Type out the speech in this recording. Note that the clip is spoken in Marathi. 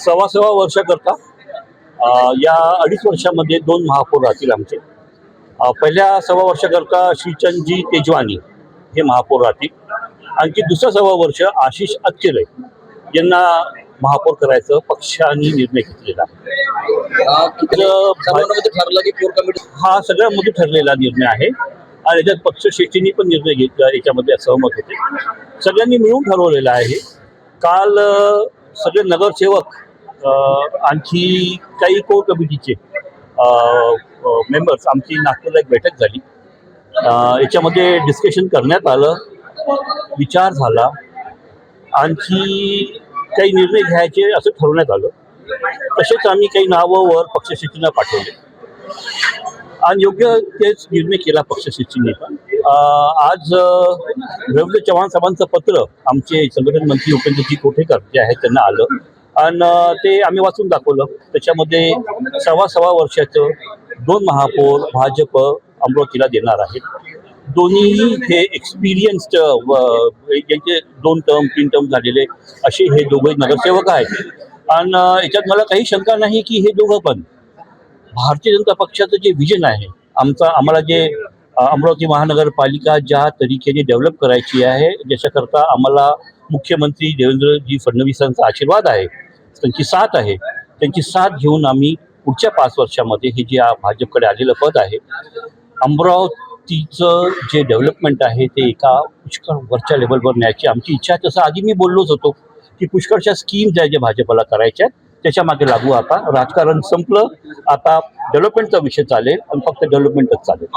सव्वा वर्षाकरता या 2.5 वर्षामध्ये 2 महापौर राहतील आमचे. पहिल्या सव्वा वर्षाकरता श्रीचंदजी तेजवानी हे महापौर राहतील. आणखी दुसरं सव्वा वर्ष आशिष अच्चरे यांना महापौर करायचं पक्षाने निर्णय घेतलेला ठरलं की कोर कमिटी हा सगळ्यामध्ये ठरलेला निर्णय आहे आणि याच्यात पक्षश्रेष्ठींनी पण निर्णय घेतला, याच्यामध्ये सहमत होते. सगळ्यांनी मिळून ठरवलेलं आहे. काल सगळे नगरसेवक आणखी काही कोर कमिटीचे मेंबर्स आमची नागपूरला एक बैठक झाली. याच्यामध्ये डिस्कशन करण्यात आलं, विचार झाला, आणखी काही निर्णय घ्यायचे असं ठरवण्यात आलं. तसेच आम्ही काही नावं वर पक्षश्रेष्ठींना पाठवले आणि योग्य तेच निर्णय केला पक्षश्रेष्ठींनी पण. आज रवींद्र चव्हाण साहेबांचं पत्र आमचे संघटन मंत्री उपेंद्रजी कोठेकर जे आहेत त्यांना आलं आणि ते आम्ही वाचून दाखवलं. त्याच्यामध्ये सव्वा वर्षाचं 2 महापौर भाजप अमरावतीला देणार आहेत. दोन्ही हे एक्सपिरियन्स्ड यांचे 2 टर्म 3 टर्म झालेले असे हे दोघे नगरसेवक आहेत. आणि याच्यात मला काही शंका नाही की हे दोघं पण भारतीय जनता पक्षाचं जे विजन आहे आम्हाला जे अमरावती महानगरपालिका ज्या तरीकेने डेव्हलप करायची आहे, ज्याच्याकरता आम्हाला मुख्यमंत्री देवेंद्रजी फडणवीसांचा आशीर्वाद आहे, त्यांची साथ आहे. त्यांची साथ घेऊन आम्ही पुढच्या 5 वर्षामध्ये हे जे भाजपकडे आलेलं पद आहे, अमरावतीचं जे डेव्हलपमेंट आहे ते एका पुष्कळ वरच्या लेवलवर न्यायची आमची इच्छा आहे. तसं आधी मी बोललोच होतो की पुष्कळशा स्कीम्स आहे ज्या भाजपला करायच्या आहेत त्याच्या मागे लागू. आता राजकारण संपलं, आता डेव्हलपमेंटचा विषय चालेल आणि फक्त डेव्हलपमेंटच चालेल.